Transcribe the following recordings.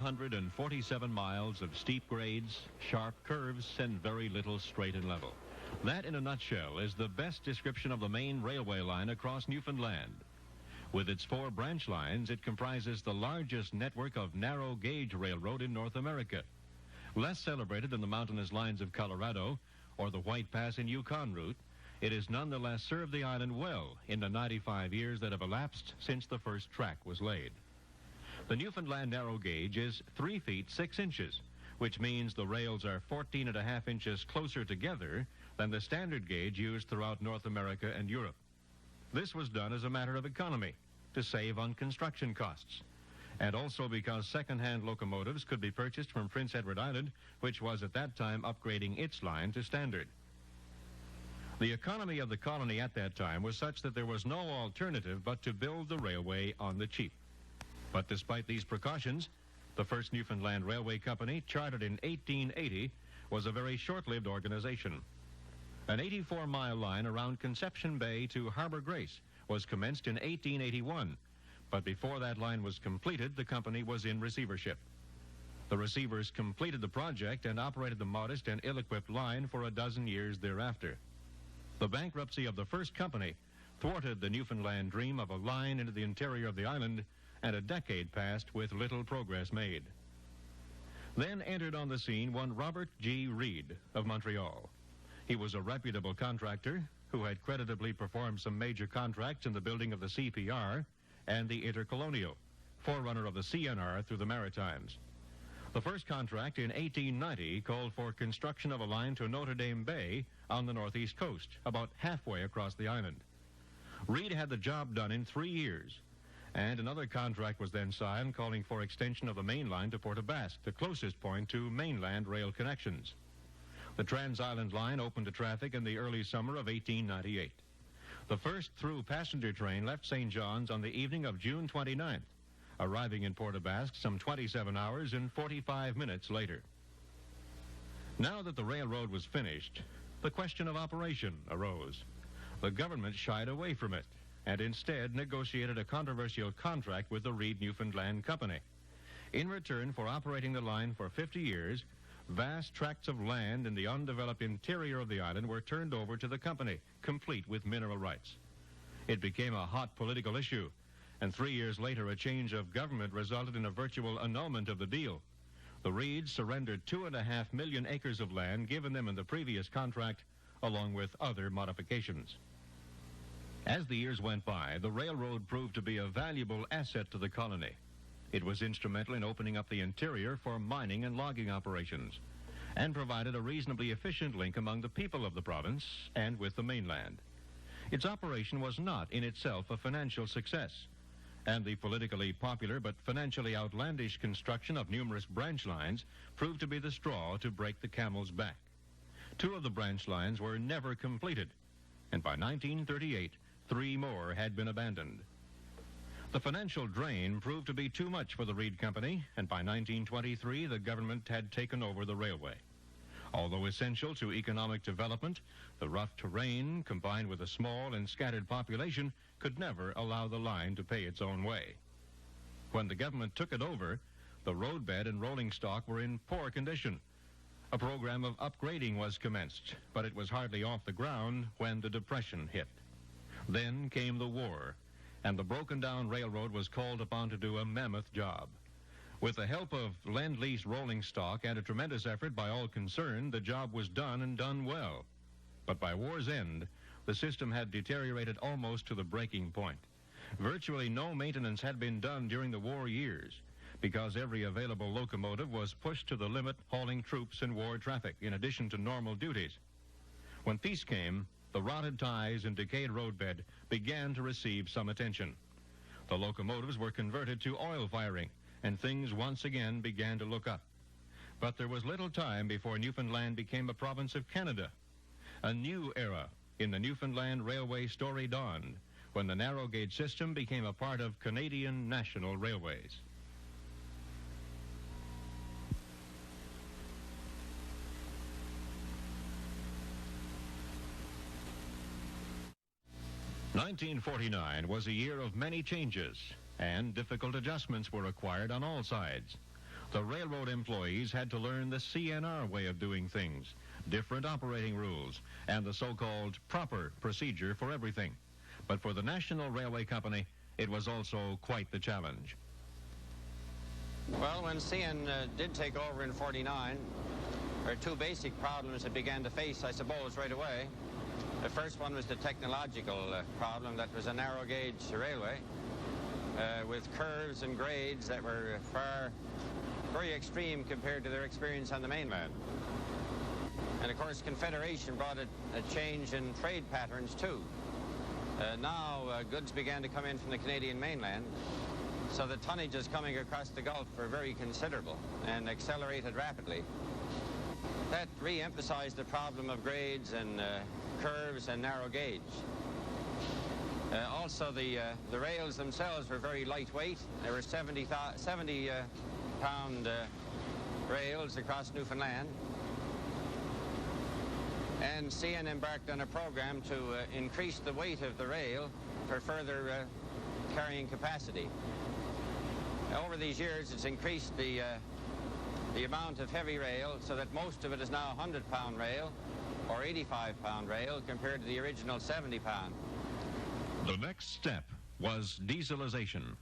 547 miles of steep grades, sharp curves, and very little straight and level. That, in a nutshell, is the best description of the main railway line across Newfoundland. With its 4 branch lines, it comprises the largest network of narrow-gauge railroad in North America. Less celebrated than the mountainous lines of Colorado or the White Pass and Yukon route, it has nonetheless served the island well in the 95 years that have elapsed since the first track was laid. The Newfoundland narrow gauge is 3 feet 6 inches, which means the rails are 14.5 inches closer together than the standard gauge used throughout North America and Europe. This was done as a matter of economy, to save on construction costs, and also because second-hand locomotives could be purchased from Prince Edward Island, which was at that time upgrading its line to standard. The economy of the colony at that time was such that there was no alternative but to build the railway on the cheap. But despite these precautions, the first Newfoundland Railway Company, chartered in 1880, was a very short-lived organization. An 84-mile line around Conception Bay to Harbor Grace was commenced in 1881, but before that line was completed, the company was in receivership. The receivers completed the project and operated the modest and ill-equipped line for a dozen years thereafter. The bankruptcy of the first company thwarted the Newfoundland dream of a line into the interior of the island, and a decade passed with little progress made. Then entered on the scene one Robert G. Reed of Montreal. He was a reputable contractor who had creditably performed some major contracts in the building of the CPR and the Intercolonial, forerunner of the CNR through the Maritimes. The first contract in 1890 called for construction of a line to Notre Dame Bay on the northeast coast, about halfway across the island. Reed had the job done in 3 years, and another contract was then signed calling for extension of the main line to Port aux Basques, the closest point to mainland rail connections. The Trans-Island line opened to traffic in the early summer of 1898. The first through passenger train left St. John's on the evening of June 29th, arriving in Port aux Basques some 27 hours and 45 minutes later. Now that the railroad was finished, the question of operation arose. The government shied away from it and instead negotiated a controversial contract with the Reed Newfoundland Company. In return for operating the line for 50 years, vast tracts of land in the undeveloped interior of the island were turned over to the company, complete with mineral rights. It became a hot political issue, and 3 years later a change of government resulted in a virtual annulment of the deal. The Reeds surrendered 2.5 million acres of land given them in the previous contract, along with other modifications. As the years went by, the railroad proved to be a valuable asset to the colony. It was instrumental in opening up the interior for mining and logging operations, and provided a reasonably efficient link among the people of the province and with the mainland. Its operation was not in itself a financial success, and the politically popular but financially outlandish construction of numerous branch lines proved to be the straw to break the camel's back. 2 of the branch lines were never completed, and by 1938, 3 more had been abandoned. The financial drain proved to be too much for the Reed Company, and by 1923, the government had taken over the railway. Although essential to economic development, the rough terrain, combined with a small and scattered population, could never allow the line to pay its own way. When the government took it over, the roadbed and rolling stock were in poor condition. A program of upgrading was commenced, but it was hardly off the ground when the Depression hit. Then came the war, and the broken-down railroad was called upon to do a mammoth job. With the help of Lend-Lease rolling stock and a tremendous effort by all concerned, the job was done and done well. But by war's end, the system had deteriorated almost to the breaking point. Virtually no maintenance had been done during the war years, because every available locomotive was pushed to the limit hauling troops and war traffic, in addition to normal duties. When peace came, the rotted ties and decayed roadbed began to receive some attention. The locomotives were converted to oil firing, and things once again began to look up. But there was little time before Newfoundland became a province of Canada. A new era in the Newfoundland Railway story dawned when the narrow gauge system became a part of Canadian National Railways. (1949) was a year of many changes, and difficult adjustments were required on all sides. The railroad employees had to learn the CNR way of doing things, different operating rules, and the so-called proper procedure for everything. But for the National Railway Company, it was also quite the challenge. Well, when CN did take over in '49, there were two basic problems it began to face, I suppose, right away. The first one was the technological problem that was a narrow gauge railway with curves and grades that were very extreme compared to their experience on the mainland. And of course, Confederation brought a change in trade patterns too. Now goods began to come in from the Canadian mainland, so the tonnages coming across the Gulf were very considerable and accelerated rapidly. That re-emphasized the problem of grades and curves and narrow gauge. Also, the rails themselves were very lightweight. There were 70-pound rails across Newfoundland. And CN embarked on a program to increase the weight of the rail for further carrying capacity. Over these years, it's increased the amount of heavy rail so that most of it is now 100-pound rail or 85-pound rail compared to the original 70-pound. The next step was dieselization.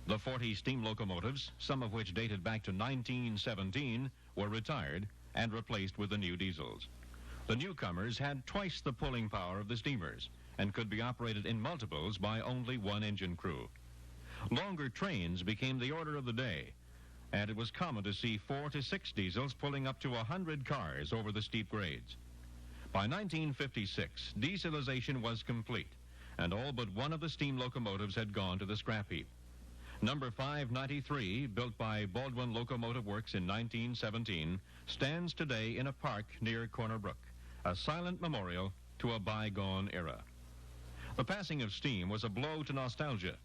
The 40 steam locomotives, some of which dated back to 1917, were retired and replaced with the new diesels. The newcomers had twice the pulling power of the steamers and could be operated in multiples by only one engine crew. Longer trains became the order of the day, and it was common to see 4 to 6 diesels pulling up to 100 cars over the steep grades. By 1956, dieselization was complete, and all but one of the steam locomotives had gone to the scrap heap. Number 593, built by Baldwin Locomotive Works in 1917, stands today in a park near Corner Brook, a silent memorial to a bygone era. The passing of steam was a blow to nostalgia.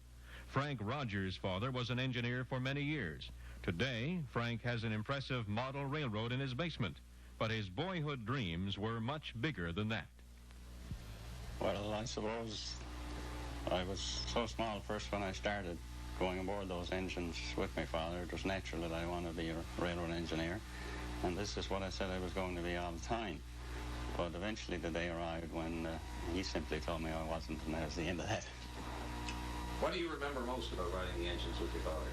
Frank Rogers' father was an engineer for many years. Today, Frank has an impressive model railroad in his basement, but his boyhood dreams were much bigger than that. Well, I suppose I was so small first when I started going aboard those engines with my father. It was natural that I wanted to be a railroad engineer, and this is what I said I was going to be all the time. But eventually the day arrived when he simply told me I wasn't, and that was the end of that. What do you remember most about riding the engines with your father?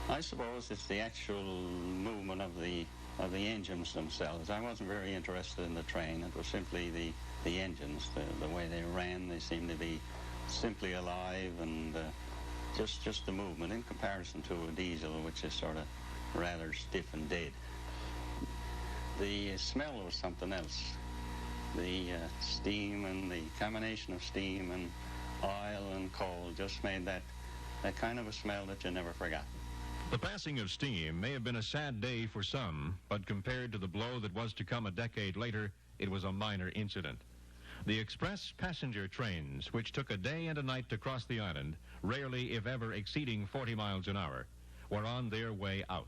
I suppose it's the actual movement of the engines themselves. I wasn't very interested in the train. It was simply the engines, the way they ran. They seemed to be simply alive, and just the movement in comparison to a diesel, which is sort of rather stiff and dead. The smell was something else. The steam and the combination of steam and oil and coal just made that kind of a smell that you never forgot. The passing of steam may have been a sad day for some, but compared to the blow that was to come a decade later, it was a minor incident. The express passenger trains, which took a day and a night to cross the island, rarely if ever exceeding 40 miles an hour, were on their way out.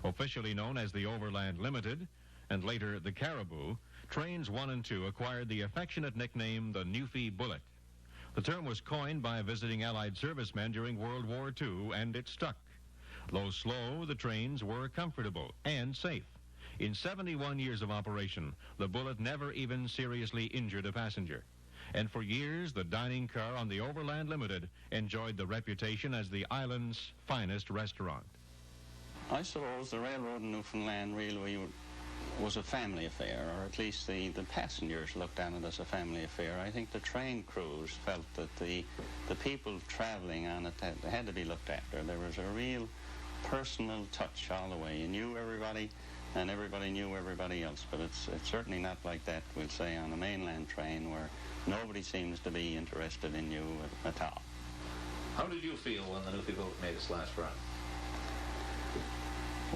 Officially known as the Overland Limited, and later the Caribou, trains 1 and 2 acquired the affectionate nickname the Newfie Bullet. The term was coined by visiting Allied servicemen during World War II, and it stuck. Though slow, the trains were comfortable and safe. In 71 years of operation, the Bullet never even seriously injured a passenger. And for years, the dining car on the Overland Limited enjoyed the reputation as the island's finest restaurant. I suppose the railroad in Newfoundland really was a family affair, or at least the passengers looked at it as a family affair. I think the train crews felt that the people traveling on it had to be looked after. There was a real personal touch all the way. You knew everybody, and everybody knew everybody else, but it's certainly not like that, we'll say, on a mainland train where nobody seems to be interested in you at all. How did you feel when the Newfie Bullet made its last run?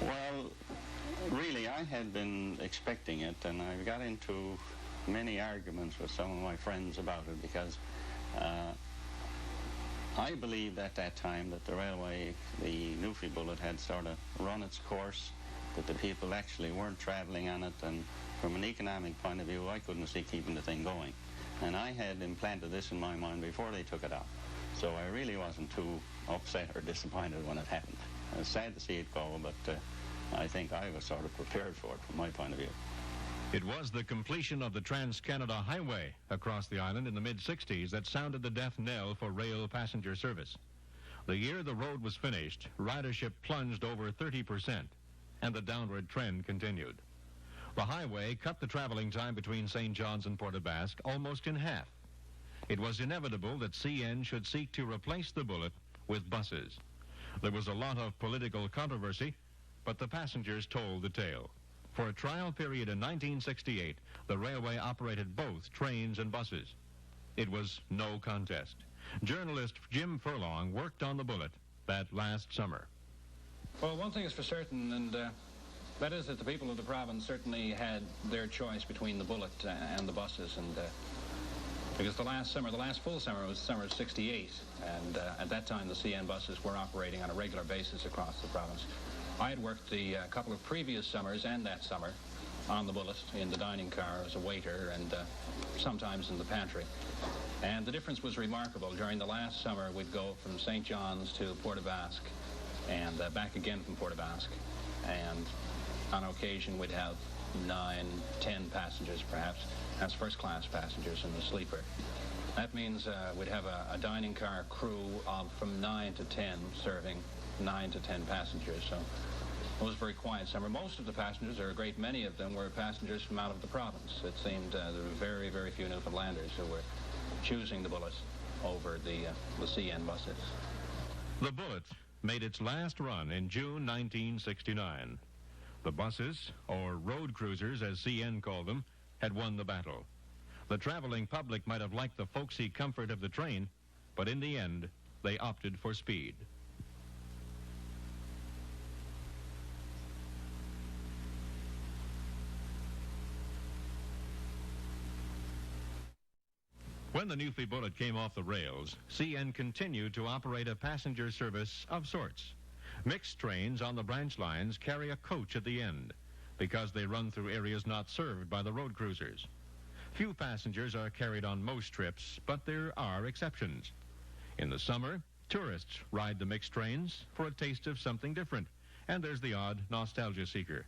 Well, really, I had been expecting it, and I got into many arguments with some of my friends about it because I believed at that time that the railway, the Newfie Bullet, had sort of run its course, that the people actually weren't traveling on it, and from an economic point of view, I couldn't see keeping the thing going. And I had implanted this in my mind before they took it out. So I really wasn't too upset or disappointed when it happened. sad to see it go, but I think I was sort of prepared for it from my point of view. It was the completion of the Trans-Canada Highway across the island in the mid-60s that sounded the death knell for rail passenger service. The year the road was finished, ridership plunged over 30%, and the downward trend continued. The highway cut the traveling time between St. John's and Port aux Basques almost in half. It was inevitable that CN should seek to replace the Bullet with buses. There was a lot of political controversy, but the passengers told the tale. For a trial period in 1968, the railway operated both trains and buses. It was no contest. Journalist Jim Furlong worked on the Bullet that last summer. Well, one thing is for certain, and that is that the people of the province certainly had their choice between the Bullet and the buses, and because the last full summer was the summer of '68, and at that time the CN buses were operating on a regular basis across the province. I had worked the couple of previous summers and that summer on the Bullet in the dining car as a waiter and sometimes in the pantry. And the difference was remarkable. During the last summer, we'd go from St. John's to Port aux Basques and back again from Port aux Basques. And on occasion, we'd have 9, 10 passengers perhaps as first-class passengers in the sleeper. That means we'd have a dining car crew of from 9 to 10 serving 9 to 10 passengers. So it was a very quiet summer. Most of the passengers, or a great many of them, were passengers from out of the province. It seemed there were very, very few Newfoundlanders who were choosing the Bullet over the CN buses. The Bullet made its last run in June 1969. The buses, or road cruisers as CN called them, had won the battle. The traveling public might have liked the folksy comfort of the train, but in the end, they opted for speed. When the Newfie Bullet came off the rails, CN continued to operate a passenger service of sorts. Mixed trains on the branch lines carry a coach at the end because they run through areas not served by the road cruisers. Few passengers are carried on most trips, but there are exceptions. In the summer, tourists ride the mixed trains for a taste of something different, and there's the odd nostalgia seeker.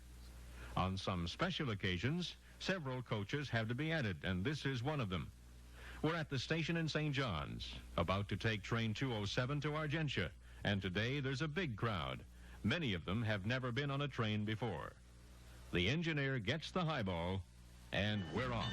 On some special occasions, several coaches have to be added, and this is one of them. We're at the station in St. John's, about to take train 207 to Argentia, and today there's a big crowd. Many of them have never been on a train before. The engineer gets the highball, and we're off.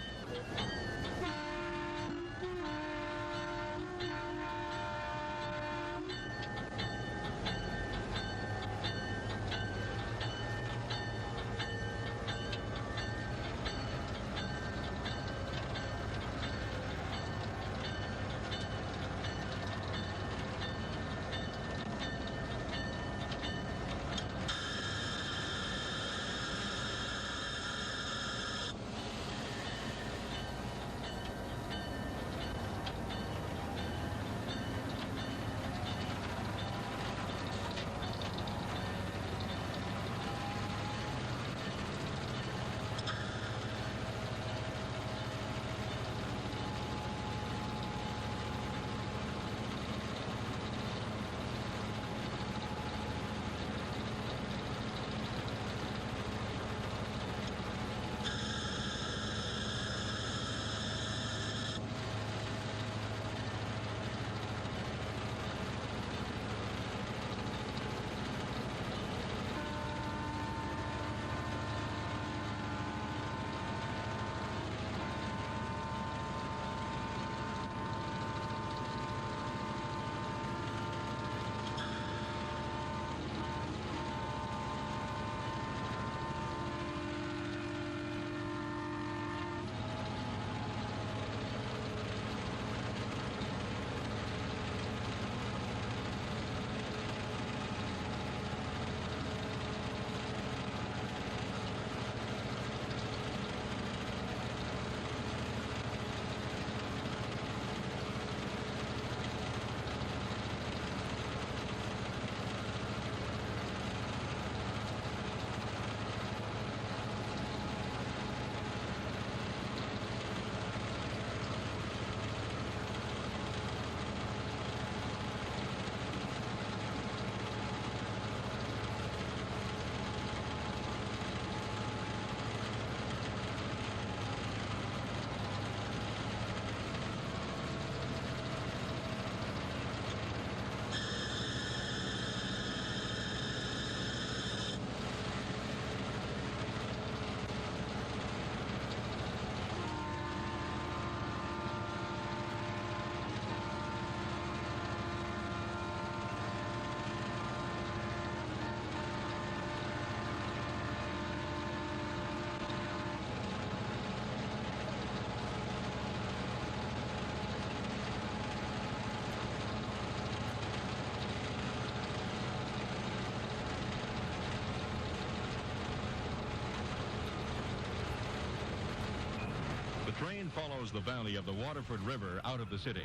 follows the valley of the Waterford River out of the city,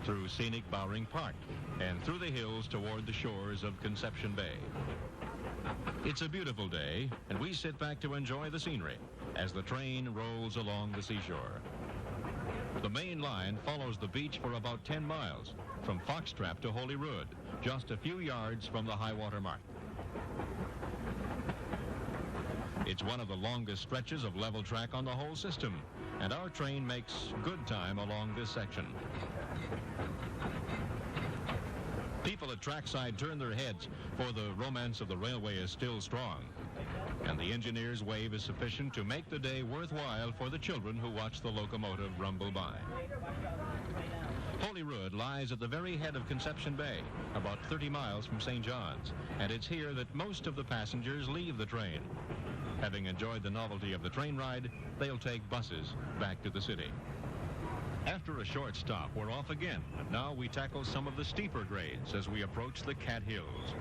through scenic Bowring Park, and through the hills toward the shores of Conception Bay. It's a beautiful day, and we sit back to enjoy the scenery as the train rolls along the seashore. The main line follows the beach for about 10 miles, from Foxtrap to Holyrood, just a few yards from the high water mark. It's one of the longest stretches of level track on the whole system, and our train makes good time along this section. People at trackside turn their heads, for the romance of the railway is still strong, and the engineer's wave is sufficient to make the day worthwhile for the children who watch the locomotive rumble by. Holyrood lies at the very head of Conception Bay, about 30 miles from St. John's, and it's here that most of the passengers leave the train. Having enjoyed the novelty of the train ride, they'll take buses back to the city. After a short stop, we're off again, and now we tackle some of the steeper grades as we approach the Cat Hills.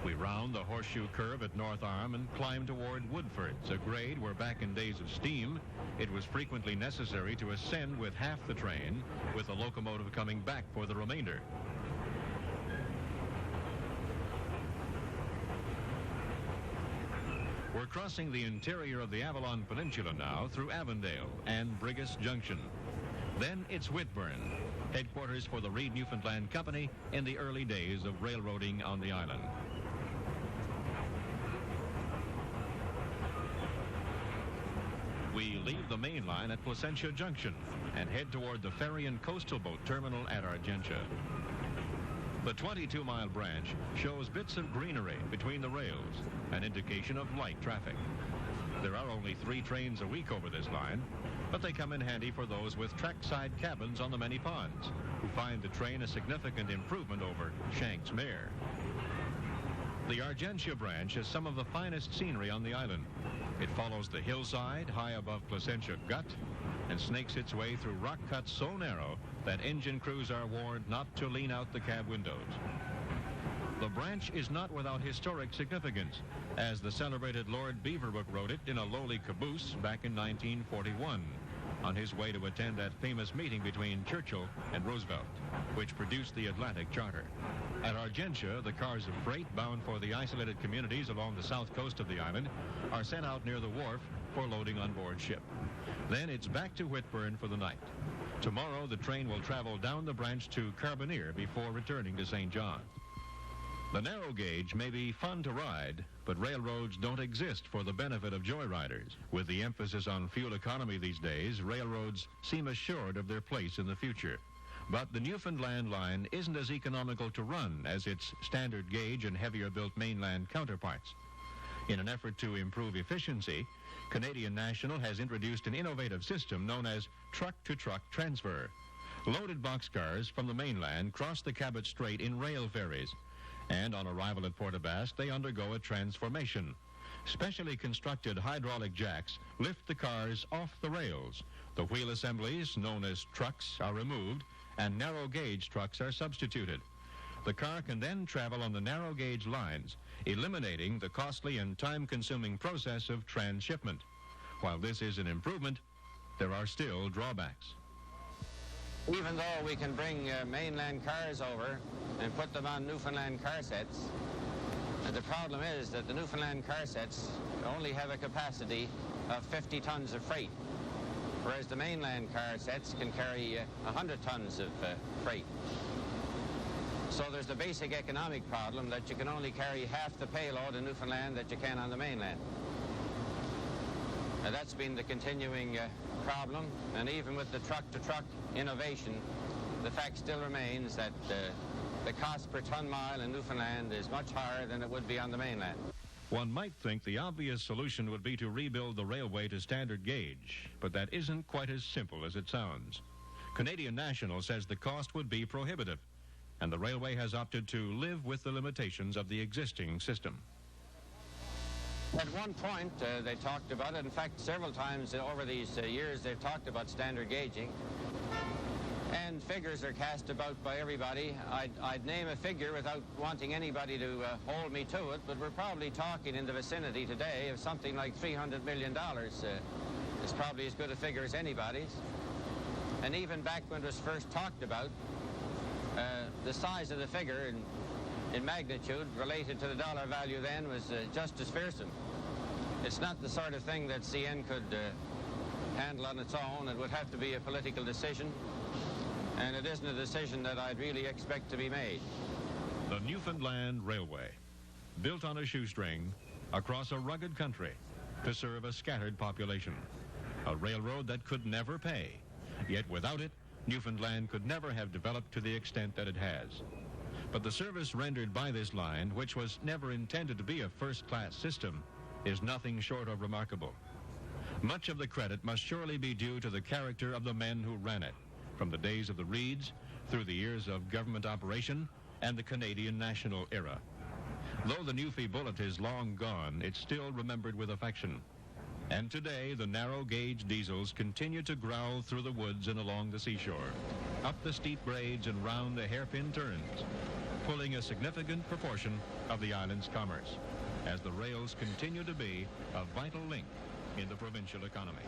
We round the horseshoe curve at North Arm and climb toward Woodford's, a grade where back in days of steam, it was frequently necessary to ascend with half the train, with the locomotive coming back for the remainder. We're crossing the interior of the Avalon Peninsula now through Avondale and Brigus Junction. Then it's Whitburn, headquarters for the Reed Newfoundland Company in the early days of railroading on the island. We leave the main line at Placentia Junction and head toward the ferry and coastal boat terminal at Argentia. The 22-mile branch shows bits of greenery between the rails, an indication of light traffic. There are only 3 trains a week over this line, but they come in handy for those with trackside cabins on the many ponds, who find the train a significant improvement over Shanks Mare. The Argentia branch has some of the finest scenery on the island. It follows the hillside high above Placentia Gut and snakes its way through rock cuts so narrow that engine crews are warned not to lean out the cab windows. The branch is not without historic significance, as the celebrated Lord Beaverbrook rode it in a lowly caboose back in 1941, on his way to attend that famous meeting between Churchill and Roosevelt, which produced the Atlantic Charter. At Argentia, the cars of freight bound for the isolated communities along the south coast of the island are sent out near the wharf for loading on board ship. Then it's back to Whitburn for the night. Tomorrow, the train will travel down the branch to Carbonear before returning to St. John. The narrow gauge may be fun to ride, but railroads don't exist for the benefit of joyriders. With the emphasis on fuel economy these days, railroads seem assured of their place in the future. But the Newfoundland line isn't as economical to run as its standard gauge and heavier-built mainland counterparts. In an effort to improve efficiency, Canadian National has introduced an innovative system known as truck-to-truck transfer. Loaded boxcars from the mainland cross the Cabot Strait in rail ferries, and on arrival at Port aux Basques, they undergo a transformation. Specially constructed hydraulic jacks lift the cars off the rails. The wheel assemblies, known as trucks, are removed, and narrow gauge trucks are substituted. The car can then travel on the narrow gauge lines, eliminating the costly and time-consuming process of transshipment. While this is an improvement, there are still drawbacks. Even though we can bring mainland cars over and put them on Newfoundland car sets, the problem is that the Newfoundland car sets only have a capacity of 50 tons of freight, whereas the mainland car sets can carry 100 tons of freight. So there's the basic economic problem that you can only carry half the payload in Newfoundland that you can on the mainland. That's been the continuing problem, and even with the truck-to-truck innovation, the fact still remains that the cost per ton mile in Newfoundland is much higher than it would be on the mainland. One might think the obvious solution would be to rebuild the railway to standard gauge, but that isn't quite as simple as it sounds. Canadian National says the cost would be prohibitive, and the railway has opted to live with the limitations of the existing system. At one point, they talked about it. In fact, several times over these years, they've talked about standard gauging. And figures are cast about by everybody. I'd name a figure without wanting anybody to hold me to it, but we're probably talking in the vicinity today of something like $300 million. It's probably as good a figure as anybody's. And even back when it was first talked about, the size of the figure in magnitude related to the dollar value then was just as fearsome. It's not the sort of thing that CN could handle on its own. It would have to be a political decision, and it isn't a decision that I'd really expect to be made. The Newfoundland Railway, built on a shoestring across a rugged country to serve a scattered population. A railroad that could never pay, yet without it, Newfoundland could never have developed to the extent that it has. But the service rendered by this line, which was never intended to be a first-class system, is nothing short of remarkable. Much of the credit must surely be due to the character of the men who ran it, from the days of the Reeds, through the years of government operation, and the Canadian National era. Though the Newfie Bullet is long gone, it's still remembered with affection. And today, the narrow-gauge diesels continue to growl through the woods and along the seashore, up the steep grades and round the hairpin turns, pulling a significant proportion of the island's commerce, as the rails continue to be a vital link in the provincial economy.